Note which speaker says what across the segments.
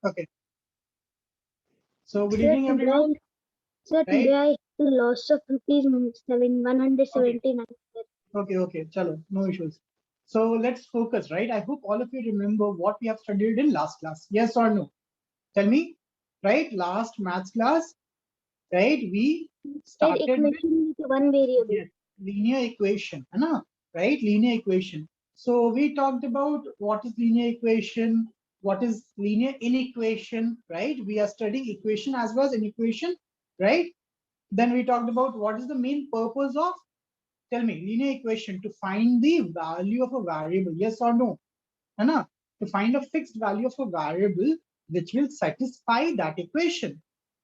Speaker 1: Okay. So good evening, everyone.
Speaker 2: Sir,
Speaker 1: Right?
Speaker 2: today I had the loss of rupees 179.
Speaker 1: Okay. Chalo, no issues. So let's focus, right? I hope all of you remember what we have studied in last class. Yes or no? Tell me, right? Last maths class, right? We
Speaker 2: Said
Speaker 1: started with
Speaker 2: equation with one variable.
Speaker 1: yes, linear equation, है ना? Right? Linear equation. So we talked about what is linear equation, what is linear inequation, right? We are studying equation as well as inequation, right? Then we talked about what is the main purpose of, tell me, linear equation, to find the value of a variable, yes or no? है ना? To find a fixed value of a variable which will satisfy that equation,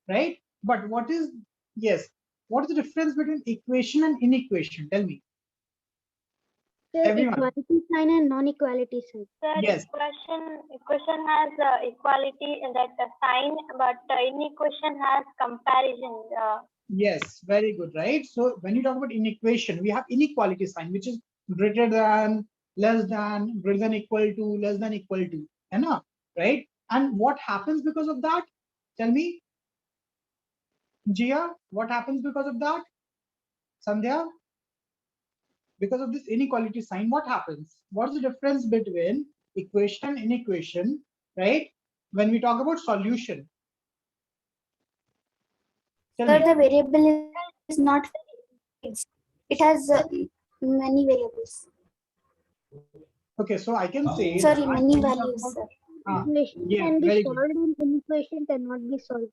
Speaker 1: right? But what is, yes, what is the difference between equation and inequation? Tell me,
Speaker 2: Sir,
Speaker 1: everyone.
Speaker 2: equality sign and non-equality sign.
Speaker 3: Sir,
Speaker 1: Yes.
Speaker 3: equation has equality in that sign, but inequation has comparison.
Speaker 1: Yes, very good, right? So when you talk about inequation, we have inequality sign, which is greater than, less than, greater than equal to, less than equal to, right? And what happens because of that? Tell me, Jia, what happens because of that? Sandhya, because of this inequality sign, what happens? What's the difference between equation and inequation, right? When we talk about solution, tell
Speaker 4: Sir,
Speaker 1: me.
Speaker 4: the variable is not fixed. It has many variables.
Speaker 1: Okay, so I can say
Speaker 4: Sorry,
Speaker 1: that
Speaker 4: many
Speaker 1: when we talk
Speaker 4: values,
Speaker 1: about,
Speaker 4: sir.
Speaker 2: Equation
Speaker 1: yes,
Speaker 2: can be
Speaker 1: very
Speaker 2: solved
Speaker 1: good.
Speaker 2: and inequation cannot be solved.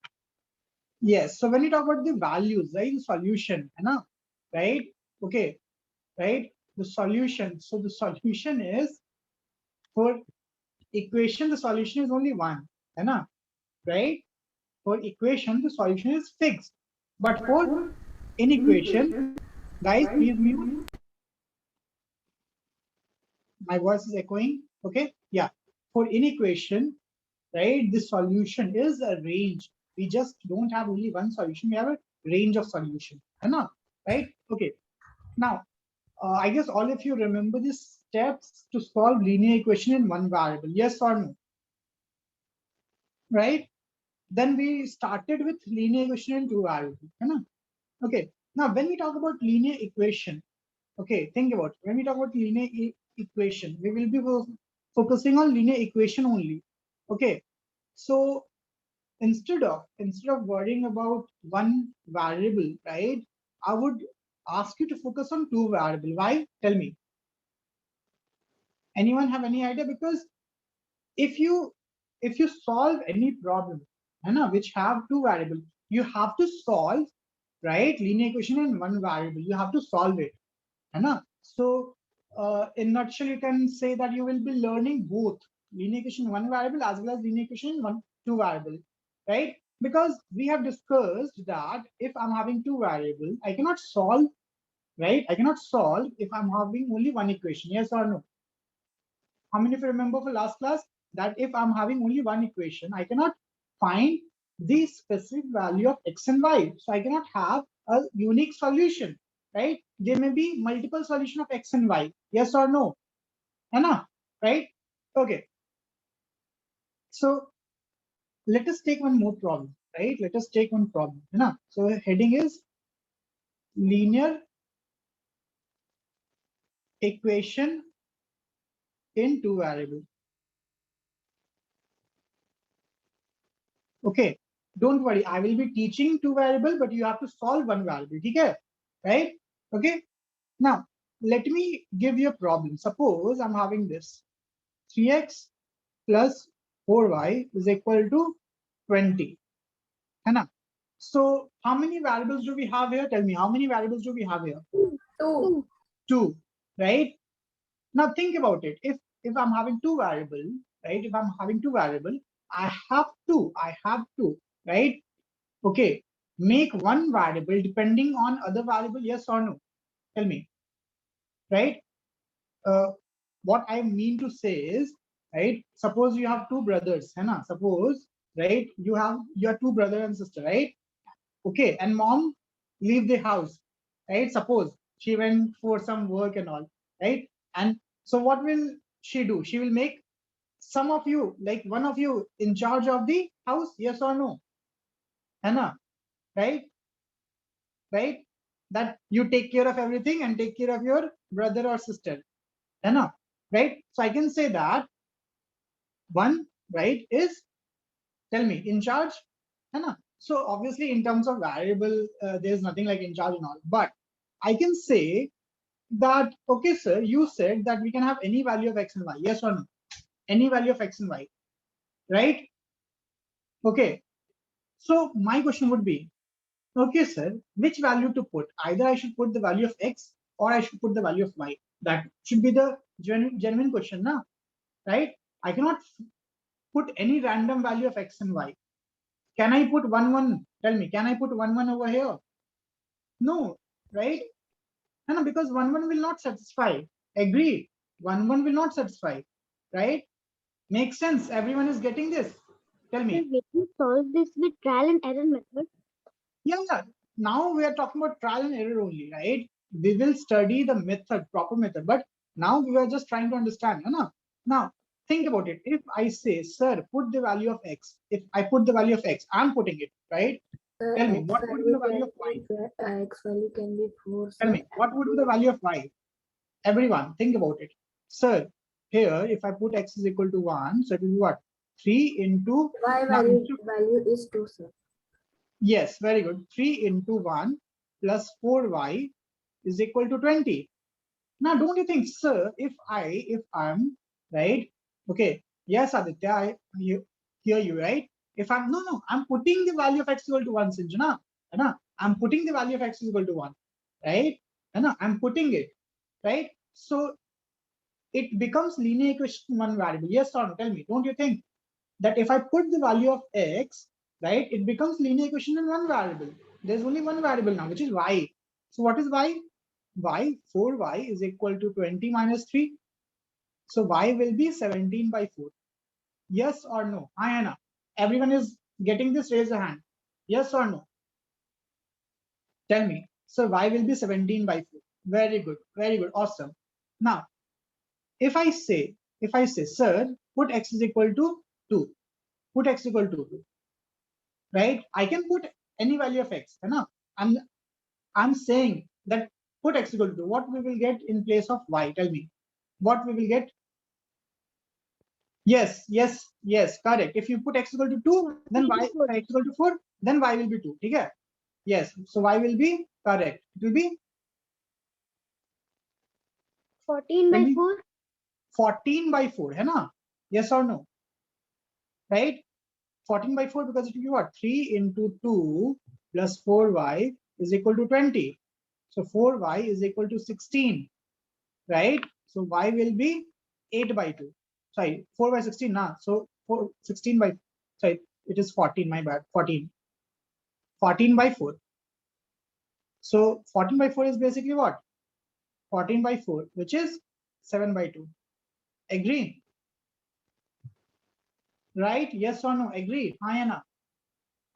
Speaker 1: Yes, so when you talk about the values, right, the solution, right? Okay, right? The solution. So the solution is, for equation, the solution is only one, right? For equation, the solution is fixed. But for inequation, guys, please mute. My voice is echoing. Okay, yeah. For inequation, right, the solution is a range. We just don't have only one solution. We have a range of solution, right? Okay. Now, I guess all of you remember the steps to solve linear equation in one variable. Yes or no? Right? Then we started with linear equation in two variables. Okay. Now, when we talk about linear equation, okay, think about it. When we talk about linear equation, we will be focusing on linear equation only. Okay. So instead of worrying about one variable, right, I would ask you to focus on two variable. Why? Tell me. Anyone have any idea? Because if you solve any problem, which have two variables, you have to solve, right, linear equation in one variable. You have to solve it, so in nutshell, you can say that you will be learning both linear equation in one variable as well as linear equation in two variable, right? Because we have discussed that if I'm having two variables, I cannot solve, right? I cannot solve if I'm having only one equation. Yes or no? How many of you remember for last class that if I'm having only one equation, I cannot find the specific value of x and y. So I cannot have a unique solution, right? There may be multiple solution of x and y. Yes or no? Anna, right? Okay. So let us take one more problem, right? Let us take one problem. So heading is linear equation in two variables. Okay, don't worry, I will be teaching two variable, but you have to solve one variable. Okay, right? Okay. Now let me give you a problem. Suppose I'm having this 3x plus 4y is equal to 20. So how many variables do we have here? Tell me, how many variables do we have here? Two, right? Now think about it. If I'm having two variable, right? If I'm having two variable, I have to, right? Okay, make one variable depending on other variable, yes or no? Tell me, right? What I mean to say is, right? Suppose you have two brothers, suppose, right? You have your two brother and sister, right? Okay, and mom leave the house, right? Suppose she went for some work and all, right? And so what will she do? She will make some of you, like one of you in charge of the house, yes or no? है ना? Right? Right? That you take care of everything and take care of your brother or sister. है ना? Right? So I can say that one, right, is, tell me, in charge. है ना? So obviously in terms of variable, there's nothing like in charge and all. But I can say that, okay, sir, you said that we can have any value of x and y. Yes or no? Any value of x and y. Right? Okay. So my question would be, okay, sir, which value to put? Either I should put the value of x or I should put the value of y. That should be the genuine question, na? Right? I cannot put any random value of x and y. Can I put 1, 1? Tell me, can I put 1, 1 over here? No, right? No, because 1, 1 will not satisfy. Agree. 1, 1 will not satisfy. Right? Makes sense. Everyone is getting this. Tell me.
Speaker 2: Sir, we can solve this with trial and error method.
Speaker 1: Yeah. Now we are talking about trial and error only, right? We will study the method, proper method, but now we are just trying to understand. Now, think about it. If I say, sir, put the value of x. If I put the value of x, I'm putting it, right? Tell me, what would be the value of y?
Speaker 5: X value can be 4.
Speaker 1: Tell me, what would be the value of y? Everyone, think about it. Sir, here, if I put x is equal to 1, so it will be what? 3 into...
Speaker 5: Y
Speaker 1: now,
Speaker 5: value is 2, sir.
Speaker 1: Yes, very good. 3 into 1 plus 4y is equal to 20. Now, don't you think, sir, if I'm, right? Okay. Yes, Aditya, I hear you, right? If I'm, no, I'm putting the value of x equal to 1, Sanjana. I'm putting the value of x is equal to 1, right? I'm putting it, right? So it becomes linear equation one variable. Yes or no? Tell me, don't you think that if I put the value of x, right, it becomes linear equation in one variable. There's only one variable now, which is y. So what is y? Y, 4y is equal to 20 minus 3. So y will be 17 by 4. Yes or no? Ayana, everyone is getting this, raise a hand. Yes or no? Tell me. So y will be 17 by 4. Very good, awesome. Now, if I say, sir, put x is equal to 2. Put x equal to 2. Right? I can put any value of x. I'm saying that put x equal to 2. What we will get in place of y? Tell me. What we will get? Yes, correct. If you put x equal to 2, then y x equal to 4, then y will be 2. Okay? Yes. So y will be correct. It will be
Speaker 2: 14 by 4.
Speaker 1: 14 by 4. Hai na? Yes or no? Right? 14 by 4, because it will be what? 3 into 2 plus 4y is equal to 20. So 4y is equal to 16, right? So y will be 8 by 2. Sorry, 4 by 16, nah. So 16 by, sorry, it is 14, my bad, 14. 14 by 4. So 14 by 4 is basically what? 14 by 4, which is 7 by 2. Agree? Right? Yes or no? Agree? Ayana?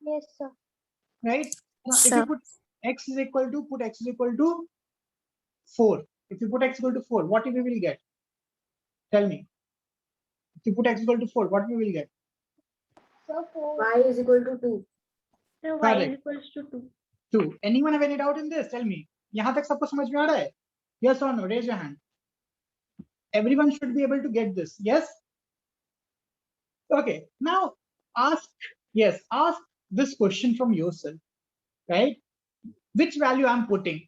Speaker 2: Yes, sir.
Speaker 1: Right? Now, if
Speaker 4: Sir.
Speaker 1: you put x is equal to 4. If you put x equal to 4, what we will get? Tell me. If you put x equal to 4, what we will get?
Speaker 2: So 4.
Speaker 5: Y is equal to 2.
Speaker 2: So
Speaker 1: y
Speaker 2: is equals to 2.
Speaker 1: 2. Anyone have any doubt in this? Tell me. यहाँ तक सबको समझ में आ रहा है? Yes or no? Raise your hand. Everyone should be able to get this. Yes? Okay. Now ask this question from yourself. Right? Which value I'm putting?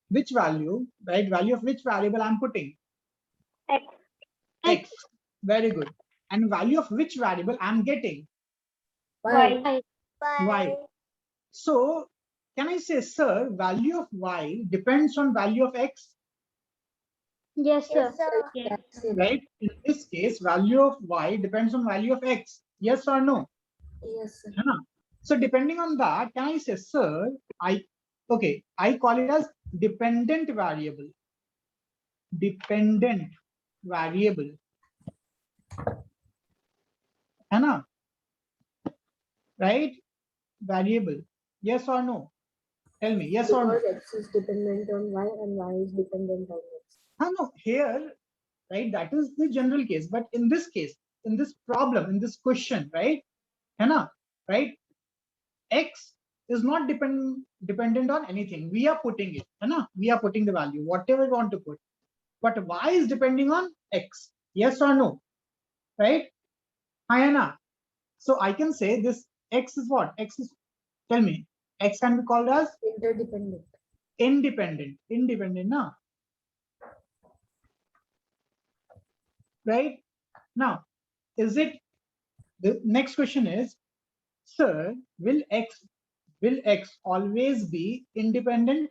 Speaker 1: Which value, right? Value of which variable I'm putting?
Speaker 3: X.
Speaker 1: X. Very good. And value of which variable I'm getting?
Speaker 3: Y.
Speaker 1: Y. So can I say, sir, value of y depends on value of x?
Speaker 2: Yes, sir.
Speaker 5: Yes.
Speaker 1: Right? In this case, value of y depends on value of x. Yes or no?
Speaker 5: Yes, sir.
Speaker 1: So depending on that, can I say, sir, I call it as dependent variable. Dependent variable. Hana? Right? Variable. Yes or no? Tell me, yes or no?
Speaker 5: Because X is dependent on Y and Y is dependent on X.
Speaker 1: No, here, right? That is the general case. But in this case, in this problem, in this question, right? है ना? Right? X is not dependent on anything. We are putting it, है ना? We are putting the value, whatever we want to put. But Y is depending on X. Yes or no? Right? है ना? So I can say this X is what? X is, tell me, X can be called as
Speaker 5: Interdependent.
Speaker 1: independent. Independent, na? Right? Now, is it, the next question is, sir, will X always be independent?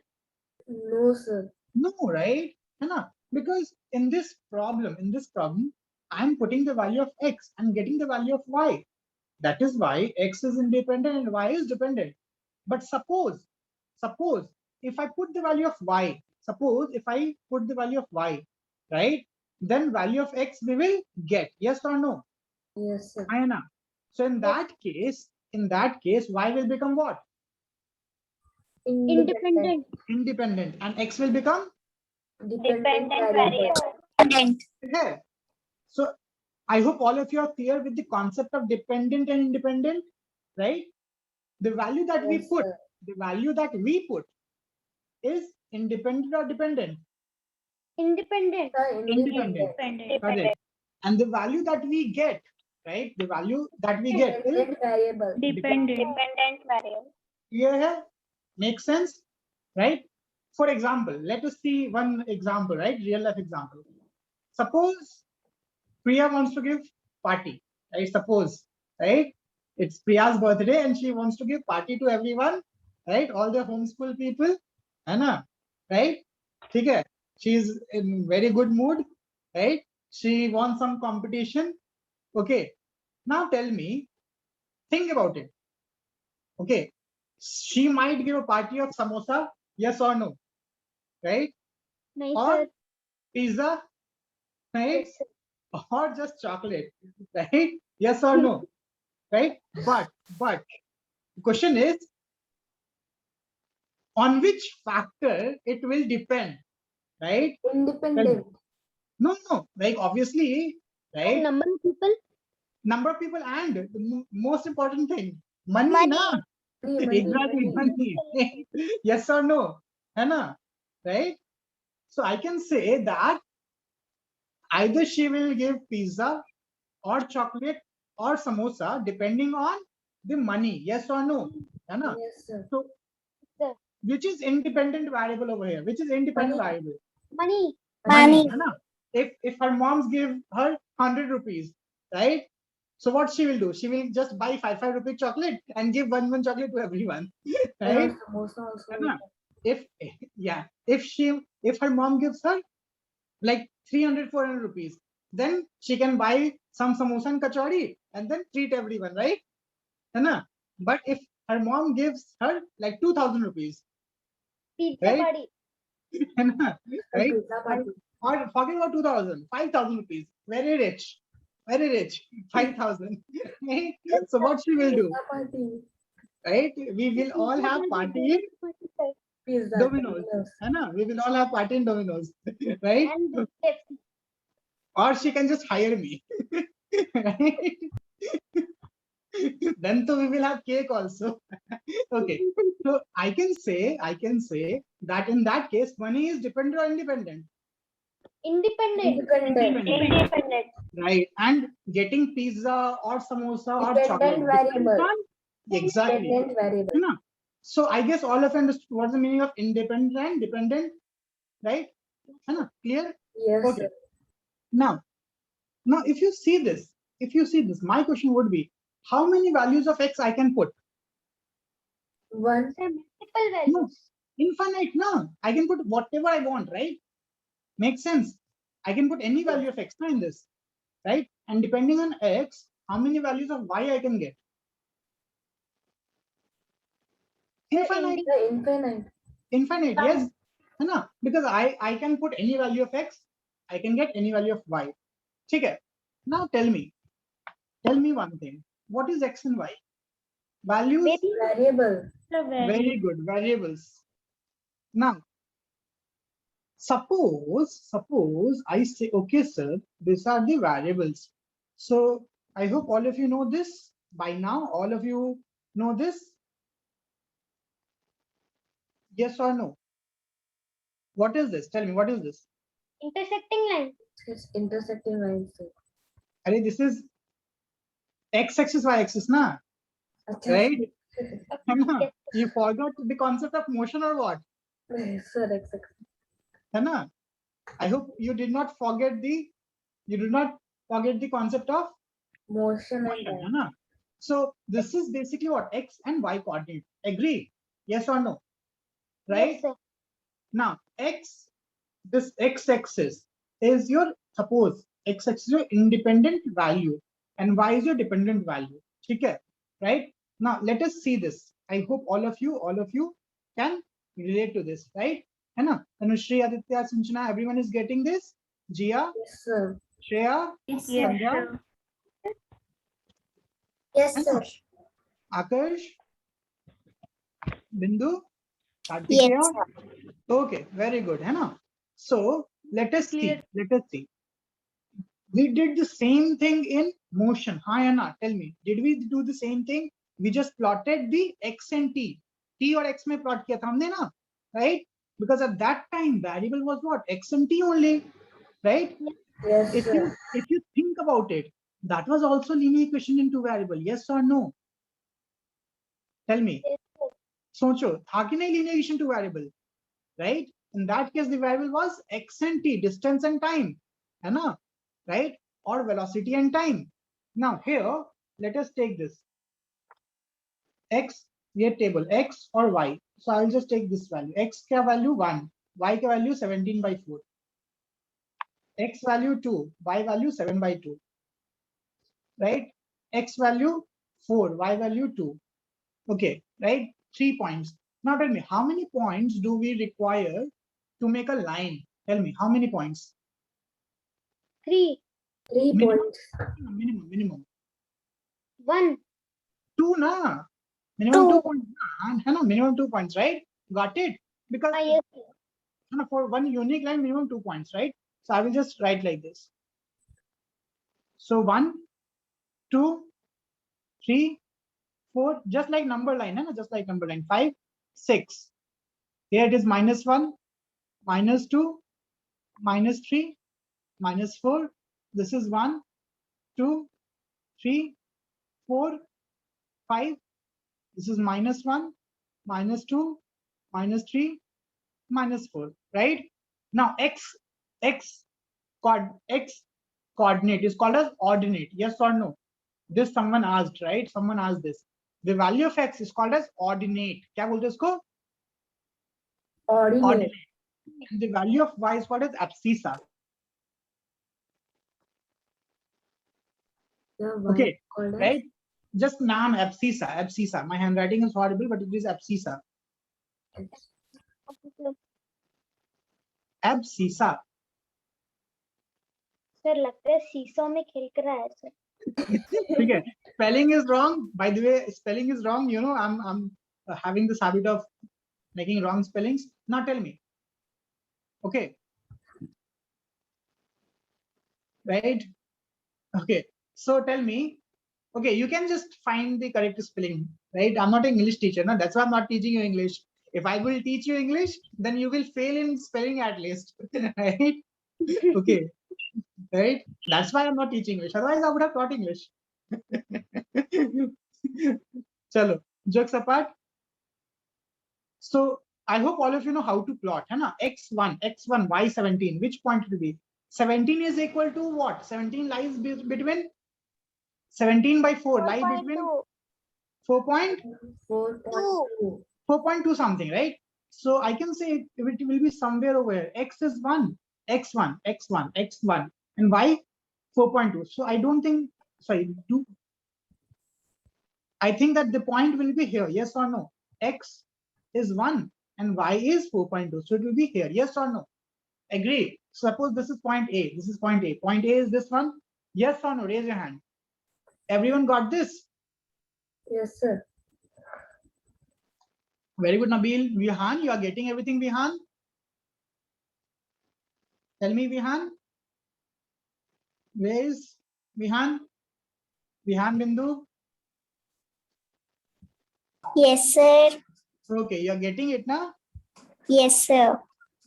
Speaker 5: No, sir.
Speaker 1: No, right? है ना? Because in this problem, I'm putting the value of X and getting the value of Y. That is why X is independent and Y is dependent. But suppose if I put the value of Y, right? Then value of X we will get, yes or no?
Speaker 5: Yes, sir.
Speaker 1: है ना? So in that case, Y will become what?
Speaker 2: Independent.
Speaker 1: Independent, and X will become
Speaker 3: Dependent
Speaker 5: variable.
Speaker 3: variable.
Speaker 1: here. So I hope all of you are clear with the concept of dependent and independent, right? The value that we
Speaker 5: Yes,
Speaker 1: put,
Speaker 5: sir.
Speaker 1: is independent or dependent?
Speaker 2: Independent.
Speaker 5: Sir,
Speaker 1: Independent.
Speaker 3: Dependent.
Speaker 1: Correct. And the value that we get, right? The value that we get is
Speaker 5: Dependent variable.
Speaker 3: Dependent variable.
Speaker 1: clear here? Makes sense, right? For example, let us see one example, right? Real life example. Suppose Priya wants to give party, right? Suppose, right? It's Priya's birthday and she wants to give party to everyone, right? All the homeschool people, है ना? Right? ठीक है? She's in very good mood, right? She won some competition. Okay. Now tell me, think about it. Okay. She might give a party of samosa, yes or no? Right?
Speaker 2: नहीं
Speaker 1: Or
Speaker 2: sir.
Speaker 1: pizza, right?
Speaker 2: Yes, sir.
Speaker 1: Or just chocolate, right? Yes or no? Right? But the question is, on which factor it will depend, right?
Speaker 5: Independent.
Speaker 1: No, like obviously, right?
Speaker 2: Number of people.
Speaker 1: Number of people and the most important thing, money,
Speaker 2: Money.
Speaker 1: na? Exactly, money. Yes or no? है ना? Right? So I can say that either she will give pizza or chocolate or samosa depending on the money, yes or no? है ना?
Speaker 5: Yes, sir.
Speaker 1: So
Speaker 2: Sir.
Speaker 1: which is independent variable over here? Which is independent
Speaker 5: Money.
Speaker 1: variable?
Speaker 2: Money.
Speaker 1: Money. है ना? If her moms give her 100 rupees, right? So what she will do? She will just buy 5 rupee chocolate and give one chocolate to everyone, right?
Speaker 5: Samosa also.
Speaker 1: है ना? If her mom gives her like 300-400 rupees, then she can buy some samosa and kachori and then treat everyone, right? है ना? But if her mom gives her like 2,000 rupees,
Speaker 2: Pizza
Speaker 1: right?
Speaker 2: party.
Speaker 1: है ना? Right?
Speaker 5: Pizza party.
Speaker 1: Or forget about 2,000, 5,000 rupees, very rich, 5,000. Right? So what she will do,
Speaker 5: Pizza party.
Speaker 1: right? We will all have party in
Speaker 5: Pizza.
Speaker 1: Domino's, है ना? We will all have party in Domino's, right?
Speaker 2: And Pepsi.
Speaker 1: Or she can just hire me. Right? Then we will have cake also. Okay. So I can say that in that case, money is dependent or independent.
Speaker 2: Independent.
Speaker 5: Independent.
Speaker 3: Independent.
Speaker 1: Right. And getting pizza or samosa or
Speaker 5: Dependent
Speaker 1: chocolate depends
Speaker 5: variable.
Speaker 1: on, exactly.
Speaker 5: Dependent variable.
Speaker 1: You know? So I guess all of you understood what's the meaning of independent and dependent, right? You know, clear?
Speaker 5: Yes,
Speaker 1: Okay.
Speaker 5: sir.
Speaker 1: Now if you see this, my question would be, how many values of X I can put?
Speaker 5: One.
Speaker 2: Sir, multiple values.
Speaker 1: Infinite, no. I can put whatever I want, right? Makes sense. I can put any value of X in this, right? And depending on X, how many values of Y I can get? Infinite.
Speaker 5: Infinite.
Speaker 1: Yes. No, because I can put any value of X, I can get any value of Y. Okay. Now tell me one thing. What is X and Y? Values.
Speaker 5: Variable.
Speaker 1: Very good. Variables. Now, Suppose I say, okay, sir, these are the variables. So I hope all of you know this by now. All of you know this? Yes or no? What is this? Tell me, what is this?
Speaker 2: Intersecting line.
Speaker 5: It's intersecting lines, sir.
Speaker 1: Arey, this is x-axis, y-axis, na? Right? You forgot the concept of motion or what?
Speaker 5: Yes, sir, exactly.
Speaker 1: है ना? I hope you did not forget the concept of
Speaker 5: Motion and
Speaker 1: motion,
Speaker 5: time.
Speaker 1: है ना? So this is basically what x and y coordinate. Agree? Yes or no? Right?
Speaker 2: Yes, sir.
Speaker 1: Now this x-axis is your, suppose x-axis is your independent value and y is your dependent value. Okay? Right? Now let us see this. I hope all of you can relate to this, right? है ना? Anushri, Aditya, Sinchana, everyone is getting this? Jia,
Speaker 5: Yes, sir.
Speaker 1: Shreya,
Speaker 4: Yes,
Speaker 1: Sandhya,
Speaker 4: Yes,
Speaker 1: है
Speaker 4: sir.
Speaker 1: ना? Akash, Bindu,
Speaker 4: Yes,
Speaker 1: Kartikeya.
Speaker 4: sir.
Speaker 1: Okay, very good, है ना? So let us see.
Speaker 2: Clear.
Speaker 1: Let us see. We did the same thing in motion. Hi Anna, tell me, did we do the same thing? We just plotted the x and t. T और x में plot किया था हमने ना, right? Because at that time variable was what? X and t only, right?
Speaker 5: Yes,
Speaker 1: If
Speaker 5: sir.
Speaker 1: you think about it, that was also linear equation in two variable. Yes or no? Tell me.
Speaker 2: Yes, sir.
Speaker 1: सोचो था कि नहीं linear equation two variable, right? In that case, the variable was x and t, distance and time, है ना? Right? Or velocity and time. Now here, let us take this x, ये table x or y. So I'll just take this value. X का value 1, y का value 17/4, x value 2, y value 7/2, right? X value 4, y value 2. Okay, right? 3 points. Now tell me, how many points do we require to make a line? Tell me, how many points?
Speaker 2: 3,
Speaker 5: 3
Speaker 1: Minimum.
Speaker 5: points.
Speaker 1: Minimum.
Speaker 2: 1.
Speaker 1: 2 na. Minimum 2
Speaker 4: Two.
Speaker 1: points. है ना? Minimum 2 points, right? Got it? Because
Speaker 2: Yes, sir.
Speaker 1: for one unique line, minimum 2 points, right? So I will just write like this. So 1, 2, 3, 4, just like number line, है ना? Just like number line. 5, 6. Here it is -1, -2, -3, -4. This is 1, 2, 3, 4, 5. This is -1, -2, -3, -4, right? Now x coordinate is called as ordinate. Yes or no? This someone asked, right? Someone asked this. The value of x is called as ordinate. क्या बोलते हैं इसको?
Speaker 5: Ordinate.
Speaker 1: And the value of y is called as abscissa.
Speaker 5: The
Speaker 1: Okay,
Speaker 5: called as
Speaker 1: right? Just naam abscissa. My handwriting is horrible, but it is abscissa. Abscissa.
Speaker 2: Sir लगता है सीसो में खेल कर रहा है सर.
Speaker 1: ठीक है. Spelling is wrong. By the way, spelling is wrong. You know, I'm having this habit of making wrong spellings. Now tell me. Okay. Right? Okay. So tell me. Okay, you can just find the correct spelling, right? I'm not an English teacher, no? That's why I'm not teaching you English. If I will teach you English, then you will fail in spelling at least, right? Okay, right? That's why I'm not teaching English. Otherwise, I would have taught English. Chalo, jokes apart. So I hope all of you know how to plot, है ना? X1, Y17. Which point it will be? 17 is equal to what? 17 lies between 17/4 lies between
Speaker 5: 4.2.
Speaker 1: 4.2 something, right? So I can say it will be somewhere over here. X is 1, X1, and Y 4.2. So I don't think, sorry, I think that the point will be here, yes or no? X is 1 and Y is 4.2. So it will be here, yes or no? Agree. Suppose this is point A. This is point A. Point A is this one. Yes or no? Raise your hand. Everyone got this?
Speaker 5: Yes, sir.
Speaker 1: Very good, Nabil. Vihan, you are getting everything, Vihan? Tell me, Vihan. Where is Vihan? Vihan Bindu.
Speaker 4: Yes, sir.
Speaker 1: Okay, you're getting it now.
Speaker 4: Yes, sir.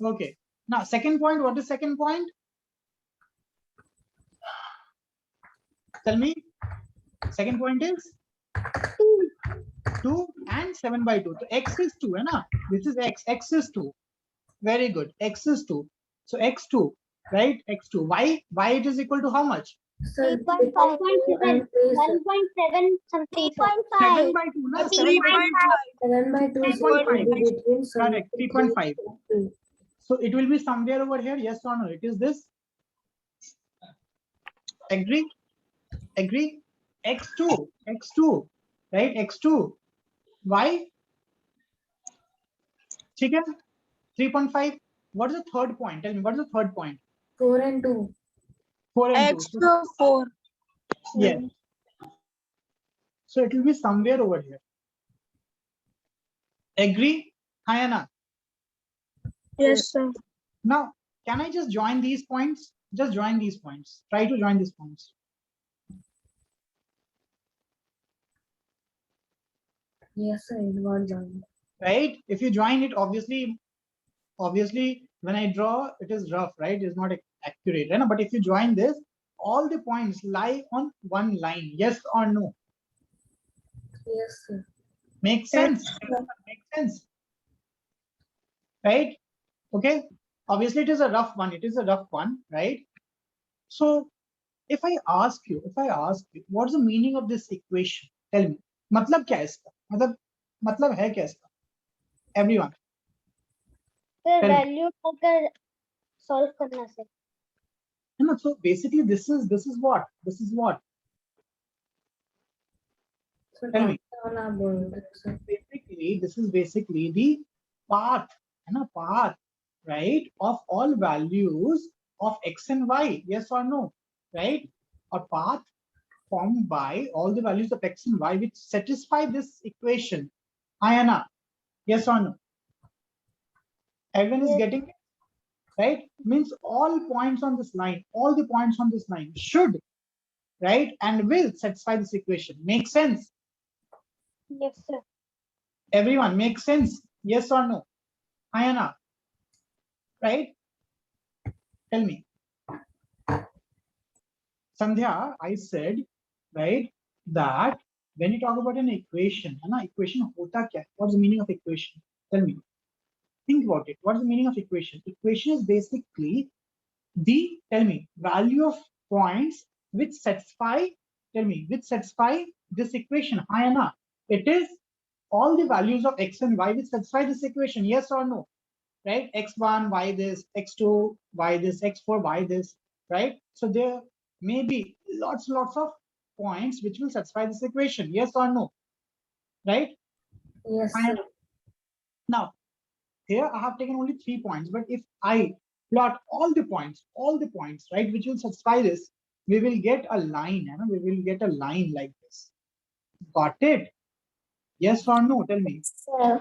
Speaker 1: Okay. Now, second point. What is second point? Tell me. Second point is 2 and 7 by 2. So x is 2, na? This is x. X is 2. Very good. X is 2. So x2, right? x2. Y it is equal to how much?
Speaker 5: Sir,
Speaker 2: 3.5.
Speaker 5: 3.7.
Speaker 2: 1.7 something.
Speaker 1: 7 by 2, na? 7 by 2.
Speaker 5: 7 by 2 is
Speaker 1: 3.5.
Speaker 5: between
Speaker 1: Correct. 3.5.
Speaker 5: 3.
Speaker 1: So it will be somewhere over here. Yes or no? It is this. Agree? Agree? X2. X2. Right? X2. Y. Chicken. 3.5. What is the third point? Tell me, what is the third point?
Speaker 5: 4 and 2.
Speaker 1: 4 and 2. So,
Speaker 6: 4.
Speaker 1: yes. So it will be somewhere over here. Agree? Hi, Anna.
Speaker 6: Yes, sir.
Speaker 1: Now, can I just join these points? Just join these points. Try to join these points.
Speaker 5: Yes, sir, it got joined.
Speaker 1: Right? If you join it, obviously, when I draw, it is rough, right? It's not accurate. Right? But if you join this, all the points lie on one line. Yes or no?
Speaker 5: Yes, sir.
Speaker 1: Makes sense. Makes sense. Right? Okay. Obviously, it is a rough one. It is a rough one, right? So, if I ask you, what's the meaning of this equation? Tell me. मतलब क्या है इसका? मतलब है क्या इसका? Everyone.
Speaker 2: The
Speaker 1: Tell me.
Speaker 2: value होकर solve करना से.
Speaker 1: No, so basically, this is what? This is what?
Speaker 5: So,
Speaker 1: Tell me.
Speaker 5: sir.
Speaker 1: Basically, this is basically the path, path, right, of all values of x and y. Yes or no? Right? A path formed by all the values of x and y which satisfy this equation. Ayana, yes or no? Everyone is getting it, right? Means all points on this line, all the points on this line should, right, and will satisfy this equation. Make sense?
Speaker 2: Yes, sir.
Speaker 1: Everyone, make sense? Yes or no? Ayana, right? Tell me. Sandhya, I said, right, that when you talk about an equation, equation hota kya hai? What's the meaning of equation? Tell me. Think about it. What's the meaning of equation? Equation is basically the, tell me, value of points which satisfy, tell me, which satisfy this equation. Ayana, it is all the values of x and y which satisfy this equation. Yes or no? Right? X1, y this, x2, y this, x4, y this, right? So there may be lots of points which will satisfy this equation. Yes or no? Right?
Speaker 5: Yes,
Speaker 1: Fine.
Speaker 5: sir.
Speaker 1: Now, here I have taken only 3 points, but if I plot all the points, right, which will satisfy this, we will get a line, we will get a line like this. Got it? Yes or no? Tell me.
Speaker 4: Sir.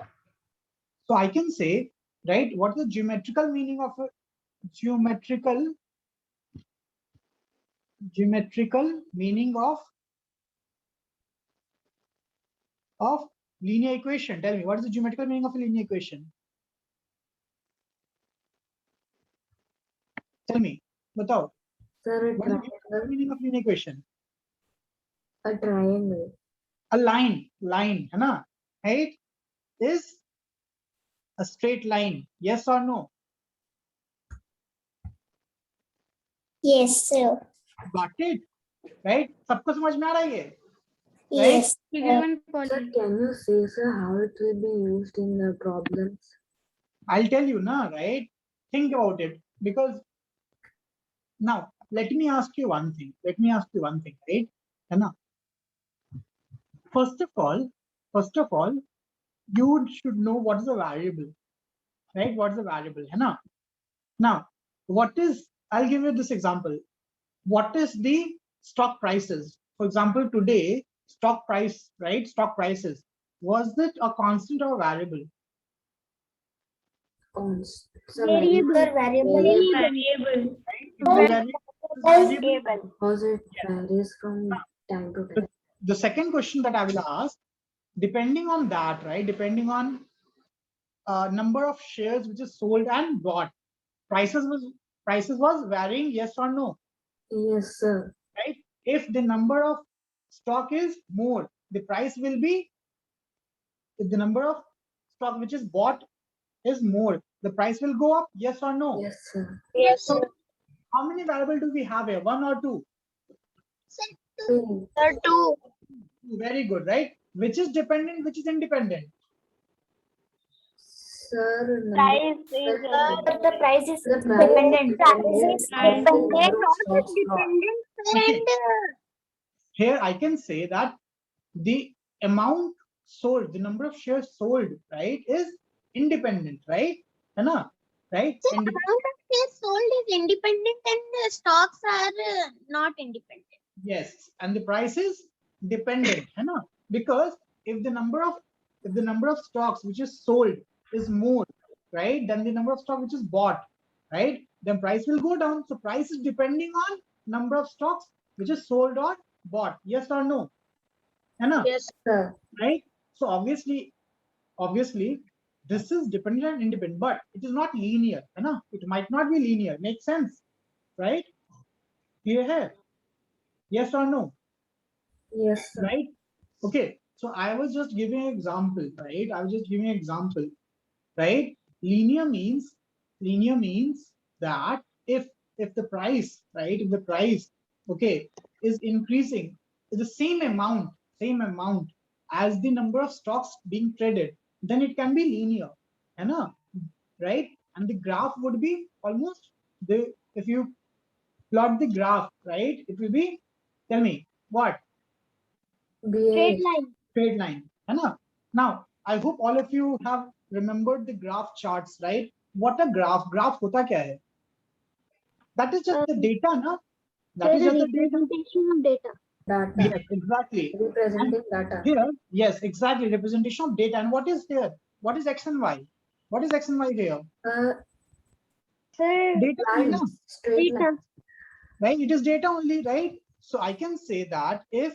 Speaker 1: So I can say, right, what is the geometrical meaning of a geometrical meaning of linear equation? Tell me, what is the geometrical meaning of a linear equation? Tell me, batao.
Speaker 5: Sir,
Speaker 1: What is the geometrical meaning of linear equation?
Speaker 5: a triangle.
Speaker 1: A line, है ना? Right? Is a straight line. Yes or no?
Speaker 4: Yes, sir.
Speaker 1: Got it? Right? सबको समझ में आ रहा है ये?
Speaker 4: Yes.
Speaker 5: Sir, can you say, sir, how it will be used in the problems?
Speaker 1: I'll tell you, na, right? Think about it. Because now, let me ask you one thing. Right? है ना? First of all, you should know what is a variable. Right? What is a variable? है ना? Now, I'll give you this example. What is the stock prices? For example, today, stock price, right? Stock prices. Was it a constant or a variable?
Speaker 2: Variable.
Speaker 4: Sir, variable.
Speaker 6: Variable.
Speaker 1: If the variable is variable,
Speaker 3: Variable.
Speaker 5: because it varies from time to time.
Speaker 1: the second question that I will ask, depending on that, right? Depending on number of shares which is sold and bought, prices was varying, yes or no,
Speaker 5: Yes, sir.
Speaker 1: right? If the number of stock is more, the price will be. If the number of stock which is bought is more, the price will go up, yes or no?
Speaker 5: Yes, sir.
Speaker 6: Yes,
Speaker 1: So
Speaker 6: sir.
Speaker 1: how many variable do we have here? One or two?
Speaker 5: Two.
Speaker 6: Sir, two.
Speaker 1: Very good, right? Which is dependent, which is independent?
Speaker 5: Sir,
Speaker 3: Price is
Speaker 4: But the price is
Speaker 5: the price
Speaker 4: dependent.
Speaker 5: is
Speaker 6: Price
Speaker 5: on
Speaker 6: is
Speaker 5: the number of stocks bought.
Speaker 1: Okay. Here I can say that the amount sold, the number of shares sold, right, is independent, right? Right?
Speaker 2: Amount of shares sold is independent and the stocks are not independent.
Speaker 1: Yes, and the price is dependent, because if the number of stocks which is sold is more, right, than the number of stock which is bought, right, then price will go down. So price is depending on number of stocks which is sold or bought, yes or no?
Speaker 6: Yes.
Speaker 5: Sir,
Speaker 1: Right? So obviously this is dependent and independent, but it is not linear. It might not be linear. Makes sense, right? Here, yes or no?
Speaker 5: yes, sir.
Speaker 1: Right? Okay. So I was just giving an example, right? I was just giving an example, right? Linear means that if the price, right, if the price, okay, is increasing is the same amount as the number of stocks being traded, then it can be linear, right? And the graph would be almost the if you plot the graph, right, it will be, tell me what?
Speaker 2: Straight
Speaker 5: BA.
Speaker 2: line.
Speaker 1: Straight line, now I hope all of you have remembered the graph charts, right? What a graph hota kya hai? That is just the data, na? That
Speaker 2: There
Speaker 1: is
Speaker 2: is
Speaker 1: just the data.
Speaker 2: representation of data.
Speaker 5: Data.
Speaker 1: Yes, exactly. And
Speaker 5: Representing data.
Speaker 1: here, yes, exactly, representation of data. And what is here? What is X and Y? What is X and Y here?
Speaker 2: Sir,
Speaker 1: Data only, na?
Speaker 5: Lines. Straight
Speaker 2: data.
Speaker 5: line.
Speaker 1: Right? It is data only, right? So I can say that if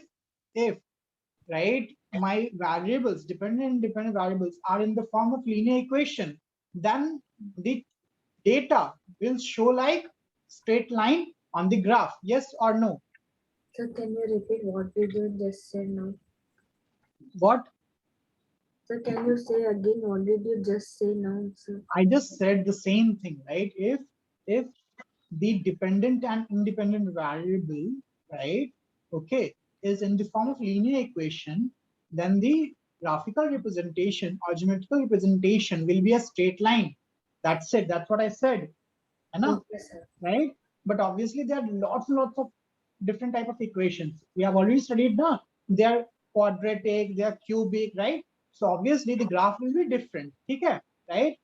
Speaker 1: right, my variables, dependent and independent variables, are in the form of linear equation, then the data will show like straight line on the graph, yes or no?
Speaker 5: So can you repeat what did you just say now?
Speaker 1: What?
Speaker 5: So can you say again what did you just say now, sir?
Speaker 1: I just said the same thing, right? If the dependent and independent variable, right, okay, is in the form of linear equation, then the graphical representation or geometrical representation will be a straight line. That's it. That's what I said.
Speaker 5: Okay, sir.
Speaker 1: Right? But obviously there are lots and lots of different type of equations. We have already studied now. They are quadratic, they are cubic, right? So obviously the graph will be different. Okay, right?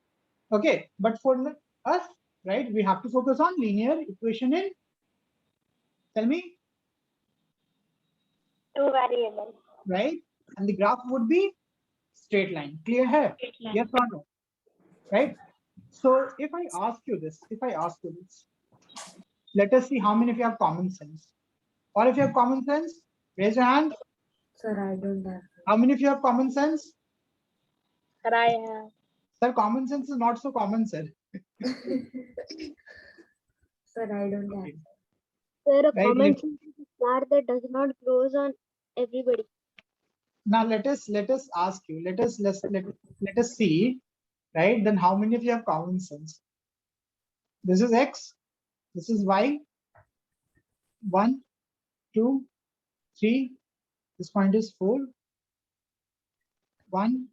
Speaker 1: Okay, but for us, right, we have to focus on linear equation in, tell me,
Speaker 3: Two variables.
Speaker 1: right? And the graph would be straight line. Clear here?
Speaker 6: Straight line.
Speaker 1: Yes or no? Right? So if I ask you this, let us see how many of you have common sense. All of you have common sense? Raise your hand.
Speaker 5: Sir, I don't have.
Speaker 1: How many of you have common sense?
Speaker 6: Sir, I have.
Speaker 1: Sir, common sense is not so common, sir.
Speaker 5: Sir, I don't have.
Speaker 1: Okay.
Speaker 2: Sir, a
Speaker 1: Right,
Speaker 2: common sense is a flower that does not grows on everybody.
Speaker 1: Now let us ask you. Let us see, right? Then how many of you have common sense? This is X. This is Y. 1, 2, 3. This point is 4. 1,